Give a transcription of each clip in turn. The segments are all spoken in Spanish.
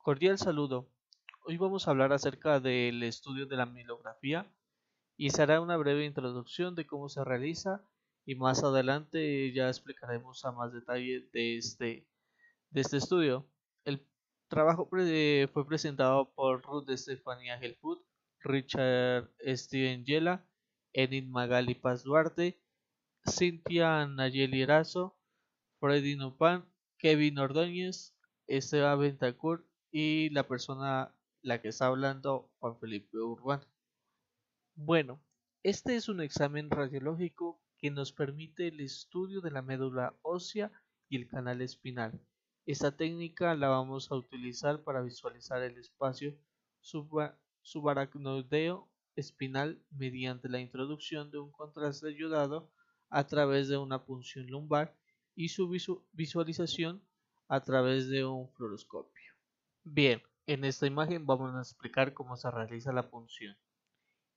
Cordial saludo. Hoy vamos a hablar acerca del estudio de la mielografía y se hará una breve introducción de cómo se realiza y más adelante ya explicaremos a más detalle de este estudio. El trabajo fue presentado por Ruth Estefania Helfut, Richard Steven Yela, Enid Magali Paz Duarte, Cynthia Nayeli Erazo, Freddy Nupan, Kevin Ordóñez, Esteban Bentancur y la persona la que está hablando, Juan Felipe Urbán. Bueno, este es un examen radiológico que nos permite el estudio de la médula ósea y el canal espinal. Esta técnica la vamos a utilizar para visualizar el espacio subaracnoideo espinal mediante la introducción de un contraste ayudado a través de una punción lumbar y su visualización a través de un fluoroscopio. Bien, en esta imagen vamos a explicar cómo se realiza la punción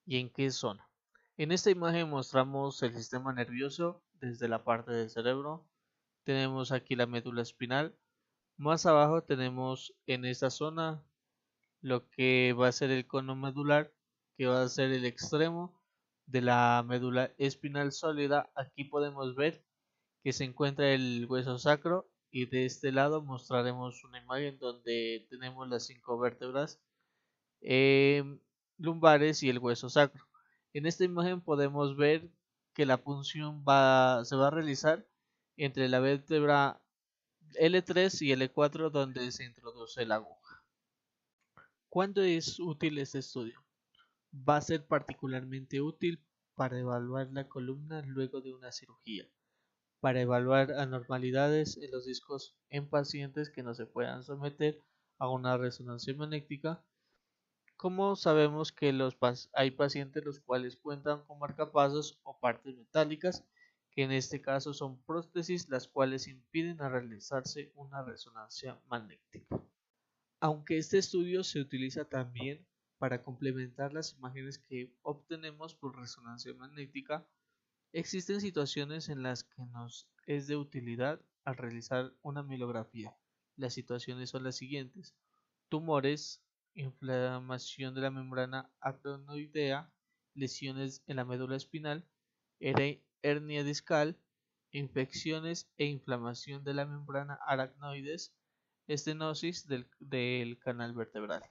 y en qué zona. En esta imagen mostramos el sistema nervioso desde la parte del cerebro. Tenemos aquí la médula espinal. Más abajo tenemos en esta zona lo que va a ser el cono medular, que va a ser el extremo de la médula espinal sólida. Aquí podemos ver que se encuentra el hueso sacro y de este lado mostraremos una imagen donde tenemos las 5 vértebras lumbares y el hueso sacro. En esta imagen podemos ver que la punción se va a realizar entre la vértebra L3 y L4 donde se introduce la aguja. ¿Cuándo es útil este estudio? Va a ser particularmente útil para evaluar la columna luego de una cirugía, para evaluar anormalidades en los discos en pacientes que no se puedan someter a una resonancia magnética. Como sabemos que hay pacientes los cuales cuentan con marcapasos o partes metálicas, que en este caso son prótesis, las cuales impiden a realizarse una resonancia magnética. Aunque este estudio se utiliza también para complementar las imágenes que obtenemos por resonancia magnética, existen situaciones en las que nos es de utilidad al realizar una mielografía. Las situaciones son las siguientes: tumores, inflamación de la membrana acronoidea, lesiones en la médula espinal, hernia discal, infecciones e inflamación de la membrana aracnoides, estenosis del canal vertebral.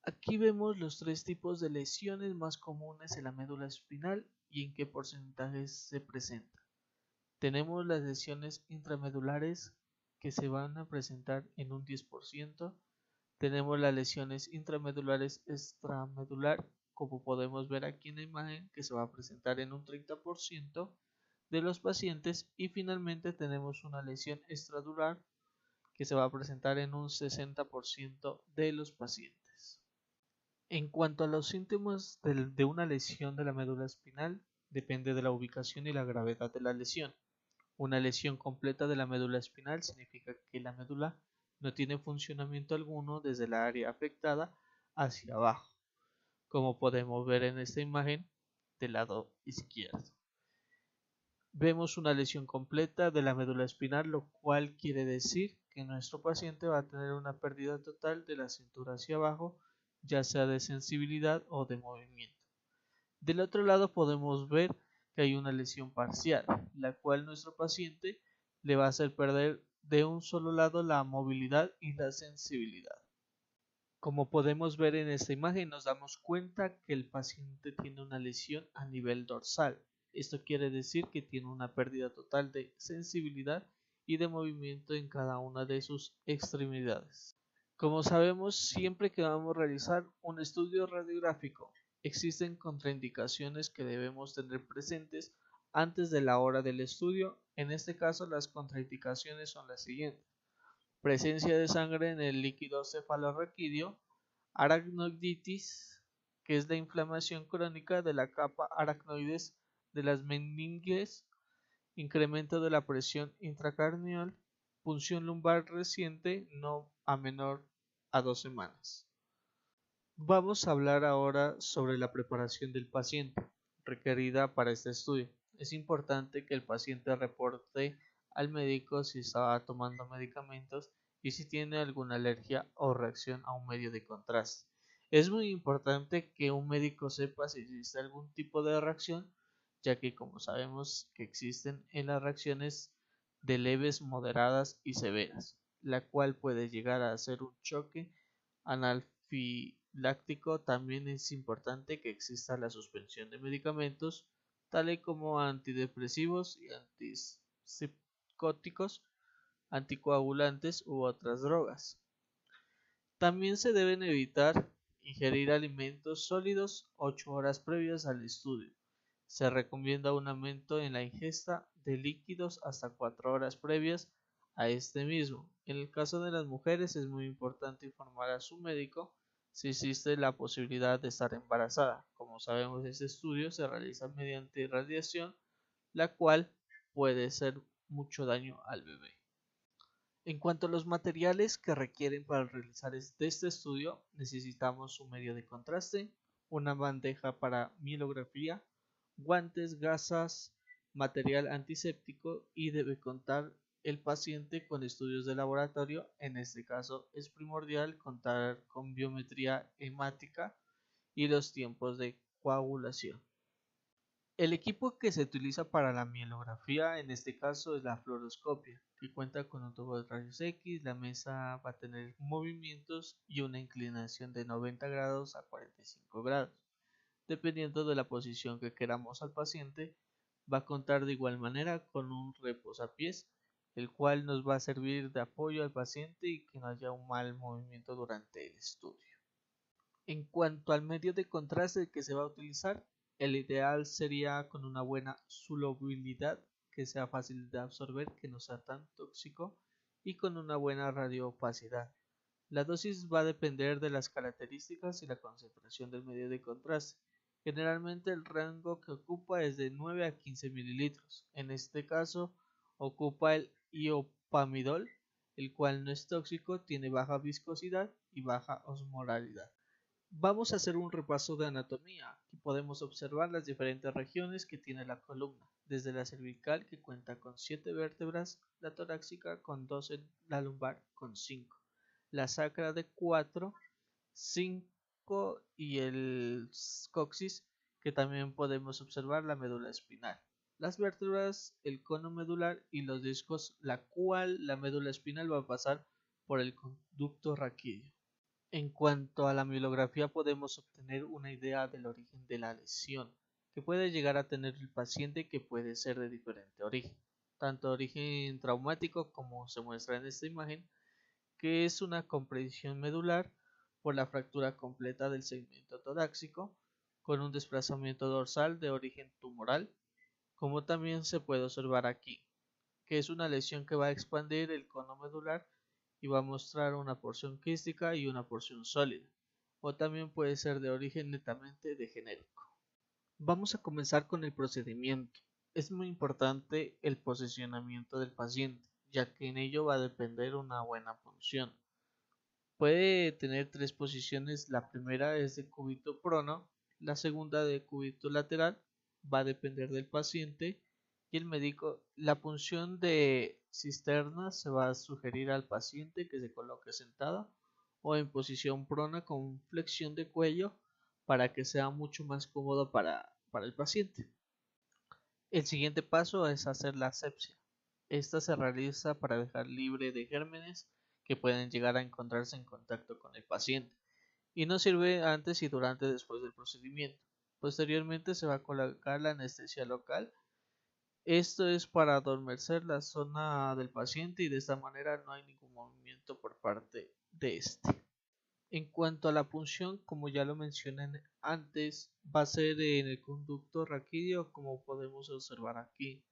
Aquí vemos los 3 tipos de lesiones más comunes en la médula espinal y en qué porcentajes se presentan. Tenemos las lesiones intramedulares que se van a presentar en un 10%. Tenemos las lesiones intramedulares extramedular, como podemos ver aquí en la imagen, que se va a presentar en un 30% de los pacientes. Y finalmente tenemos una lesión extradural que se va a presentar en un 60% de los pacientes. En cuanto a los síntomas de una lesión de la médula espinal, depende de la ubicación y la gravedad de la lesión. Una lesión completa de la médula espinal significa que la médula no tiene funcionamiento alguno desde la área afectada hacia abajo, como podemos ver en esta imagen del lado izquierdo. Vemos una lesión completa de la médula espinal, lo cual quiere decir que nuestro paciente va a tener una pérdida total de la cintura hacia abajo, ya sea de sensibilidad o de movimiento. Del otro lado podemos ver que hay una lesión parcial, la cual nuestro paciente le va a hacer perder de un solo lado la movilidad y la sensibilidad. Como podemos ver en esta imagen, nos damos cuenta que el paciente tiene una lesión a nivel dorsal. Esto quiere decir que tiene una pérdida total de sensibilidad y de movimiento en cada una de sus extremidades. Como sabemos, siempre que vamos a realizar un estudio radiográfico, existen contraindicaciones que debemos tener presentes antes de la hora del estudio. En este caso, las contraindicaciones son las siguientes: presencia de sangre en el líquido cefalorraquídeo, aracnoiditis, que es la inflamación crónica de la capa aracnoides de las meninges, incremento de la presión intracraneal, punción lumbar reciente no a menor a 2 semanas. Vamos a hablar ahora sobre la preparación del paciente requerida para este estudio. Es importante que el paciente reporte al médico si estaba tomando medicamentos y si tiene alguna alergia o reacción a un medio de contraste. Es muy importante que un médico sepa si existe algún tipo de reacción, ya que como sabemos que existen en las reacciones de leves, moderadas y severas, la cual puede llegar a ser un choque anafiláctico. También es importante que exista la suspensión de medicamentos, tales como antidepresivos y antipsicóticos, anticoagulantes u otras drogas. También se deben evitar ingerir alimentos sólidos 8 horas previas al estudio. Se recomienda un aumento en la ingesta de líquidos hasta 4 horas previas a este mismo. En el caso de las mujeres es muy importante informar a su médico si existe la posibilidad de estar embarazada. Como sabemos, este estudio se realiza mediante radiación, la cual puede hacer mucho daño al bebé. En cuanto a los materiales que requieren para realizar este estudio, necesitamos un medio de contraste, una bandeja para mielografía, guantes, gasas, material antiséptico y debe contar el paciente con estudios de laboratorio. En este caso es primordial contar con biometría hemática y los tiempos de coagulación. El equipo que se utiliza para la mielografía en este caso es la fluoroscopia, que cuenta con un tubo de rayos X. La mesa va a tener movimientos y una inclinación de 90 grados a 45 grados. Dependiendo de la posición que queramos al paciente, va a contar de igual manera con un reposapiés, el cual nos va a servir de apoyo al paciente y que no haya un mal movimiento durante el estudio. En cuanto al medio de contraste que se va a utilizar, el ideal sería con una buena solubilidad, que sea fácil de absorber, que no sea tan tóxico y con una buena radioopacidad. La dosis va a depender de las características y la concentración del medio de contraste. Generalmente el rango que ocupa es de 9 a 15 mililitros. En este caso ocupa el iopamidol, el cual no es tóxico, tiene baja viscosidad y baja osmolaridad. Vamos a hacer un repaso de anatomía. Aquí podemos observar las diferentes regiones que tiene la columna, desde la cervical, que cuenta con 7 vértebras, la torácica con 12, la lumbar con 5, la sacra de 4, 5 y el coxis, que también podemos observar la médula espinal, las vértebras, el cono medular y los discos, la cual la médula espinal va a pasar por el conducto raquídeo. En cuanto a la mielografía, podemos obtener una idea del origen de la lesión que puede llegar a tener el paciente, que puede ser de diferente origen, tanto origen traumático como se muestra en esta imagen, que es una compresión medular por la fractura completa del segmento torácico con un desplazamiento dorsal de origen tumoral, como también se puede observar aquí, que es una lesión que va a expandir el cono medular y va a mostrar una porción quística y una porción sólida, o también puede ser de origen netamente degenérico. Vamos a comenzar con el procedimiento. Es muy importante el posicionamiento del paciente, ya que en ello va a depender una buena punción. Puede tener 3 posiciones. La primera es de cúbito prono, la segunda de cúbito lateral, va a depender del paciente y el médico. La punción de cisterna se va a sugerir al paciente que se coloque sentado o en posición prona con flexión de cuello para que sea mucho más cómodo para el paciente. El siguiente paso es hacer la asepsia. Esta se realiza para dejar libre de gérmenes que pueden llegar a encontrarse en contacto con el paciente y no sirve antes y durante después del procedimiento. Posteriormente se va a colocar la anestesia local. Esto es para adormecer la zona del paciente y de esta manera no hay ningún movimiento por parte de este. En cuanto a la punción, como ya lo mencioné antes, va a ser en el conducto raquídeo, como podemos observar aquí.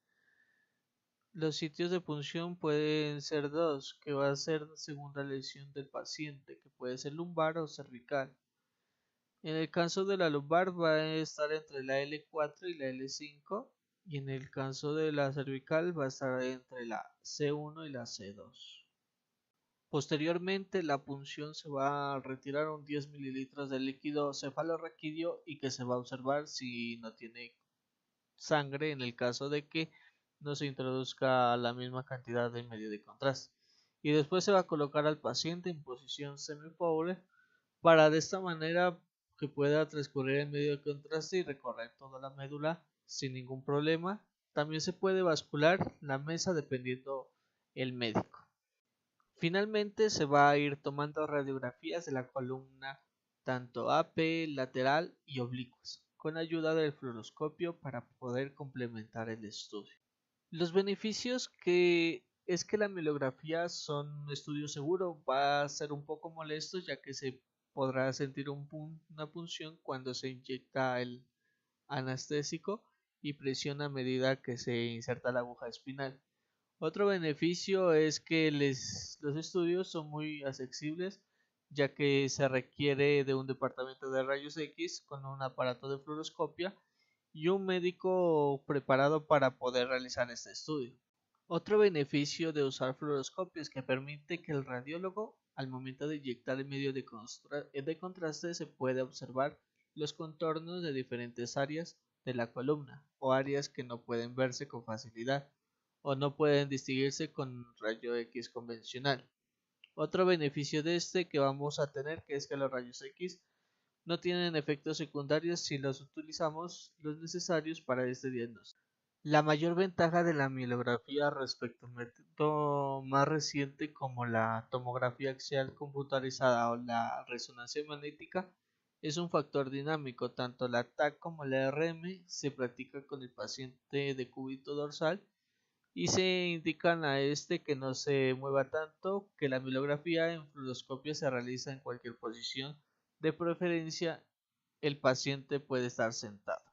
Los sitios de punción pueden ser dos, que va a ser según la lesión del paciente, que puede ser lumbar o cervical. En el caso de la lumbar va a estar entre la L4 y la L5, y en el caso de la cervical va a estar entre la C1 y la C2. Posteriormente, la punción se va a retirar un 10 mililitros de líquido cefalorraquídeo y que se va a observar si no tiene sangre, en el caso de que no se introduzca la misma cantidad de medio de contraste. y después se va a colocar al paciente en posición semipobre para de esta manera que pueda transcurrir el medio de contraste y recorrer toda la médula sin ningún problema. También se puede bascular la mesa dependiendo el médico. Finalmente se va a ir tomando radiografías de la columna tanto AP, lateral y oblicuas, con ayuda del fluoroscopio para poder complementar el estudio. Los beneficios que es que la mielografía son un estudio seguro, va a ser un poco molesto ya que se podrá sentir una punción cuando se inyecta el anestésico y presiona a medida que se inserta la aguja espinal. Otro beneficio es que los estudios son muy accesibles, ya que se requiere de un departamento de rayos X con un aparato de fluoroscopia y un médico preparado para poder realizar este estudio. Otro beneficio de usar fluoroscopio es que permite que el radiólogo, al momento de inyectar el medio de contraste, se puede observar los contornos de diferentes áreas de la columna o áreas que no pueden verse con facilidad o no pueden distinguirse con rayo X convencional. Otro beneficio de este que vamos a tener que es que los rayos X no tienen efectos secundarios si los utilizamos los necesarios para este diagnóstico. La mayor ventaja de la mielografía respecto al método más reciente como la tomografía axial computarizada o la resonancia magnética es un factor dinámico. Tanto la TAC como la RM se practica con el paciente de cúbito dorsal y se indican a este que no se mueva tanto, que la mielografía en fluoroscopio se realiza en cualquier posición, de preferencia el paciente puede estar sentado.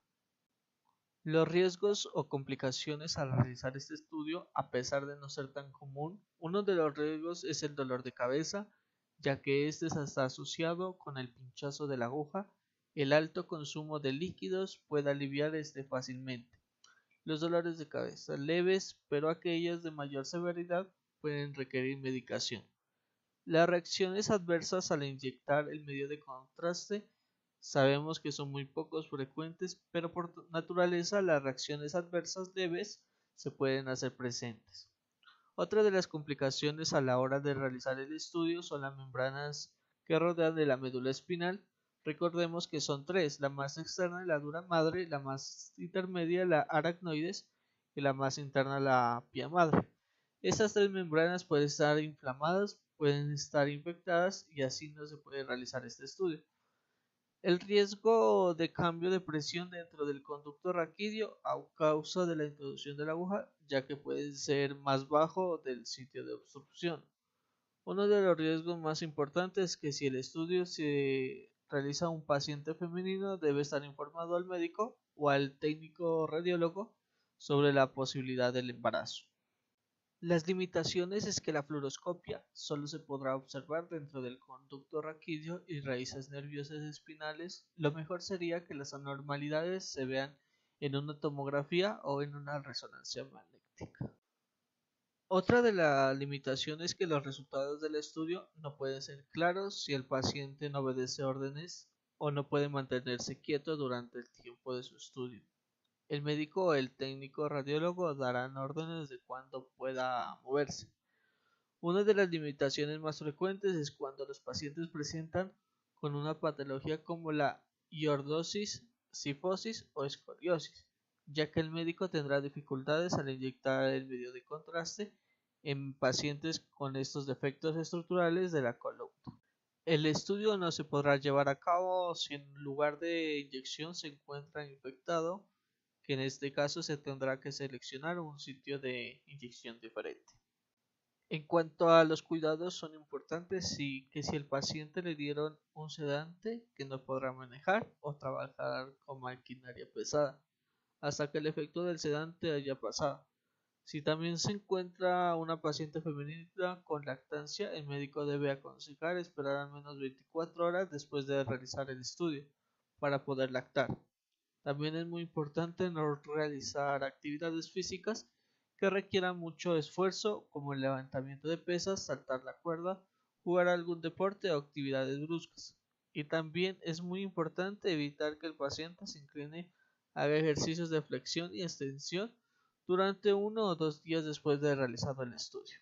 Los riesgos o complicaciones al realizar este estudio, a pesar de no ser tan común, uno de los riesgos es el dolor de cabeza, ya que este está asociado con el pinchazo de la aguja. El alto consumo de líquidos puede aliviar este fácilmente. Los dolores de cabeza leves, pero aquellas de mayor severidad pueden requerir medicación. Las reacciones adversas al inyectar el medio de contraste sabemos que son muy pocos frecuentes, pero por naturaleza las reacciones adversas leves se pueden hacer presentes. Otra de las complicaciones a la hora de realizar el estudio son las membranas que rodean de la médula espinal. Recordemos que son tres: la más externa, la dura madre; la más intermedia, la aracnoides; y la más interna, la pia madre. Estas tres membranas pueden estar inflamadas, pueden estar infectadas y así no se puede realizar este estudio. El riesgo de cambio de presión dentro del conducto raquídeo a causa de la introducción de la aguja, ya que puede ser más bajo del sitio de obstrucción. Uno de los riesgos más importantes es que si el estudio se realiza a un paciente femenino, debe estar informado al médico o al técnico radiólogo sobre la posibilidad del embarazo. Las limitaciones es que la fluoroscopia solo se podrá observar dentro del conducto raquídeo y raíces nerviosas espinales. Lo mejor sería que las anormalidades se vean en una tomografía o en una resonancia magnética. Otra de las limitaciones es que los resultados del estudio no pueden ser claros si el paciente no obedece órdenes o no puede mantenerse quieto durante el tiempo de su estudio. El médico o el técnico radiólogo darán órdenes de cuándo pueda moverse. Una de las limitaciones más frecuentes es cuando los pacientes presentan con una patología como la lordosis, cifosis o escoliosis, ya que el médico tendrá dificultades al inyectar el medio de contraste en pacientes con estos defectos estructurales de la columna. El estudio no se podrá llevar a cabo si en lugar de inyección se encuentra infectado, que en este caso se tendrá que seleccionar un sitio de inyección diferente. En cuanto a los cuidados, son importantes que si el paciente le dieron un sedante, que no podrá manejar o trabajar con maquinaria pesada hasta que el efecto del sedante haya pasado. Si también se encuentra una paciente femenina con lactancia, el médico debe aconsejar esperar al menos 24 horas después de realizar el estudio para poder lactar. También es muy importante no realizar actividades físicas que requieran mucho esfuerzo, como el levantamiento de pesas, saltar la cuerda, jugar algún deporte o actividades bruscas. Y también es muy importante evitar que el paciente se incline, haga ejercicios de flexión y extensión durante 1 o 2 días después de realizado el estudio.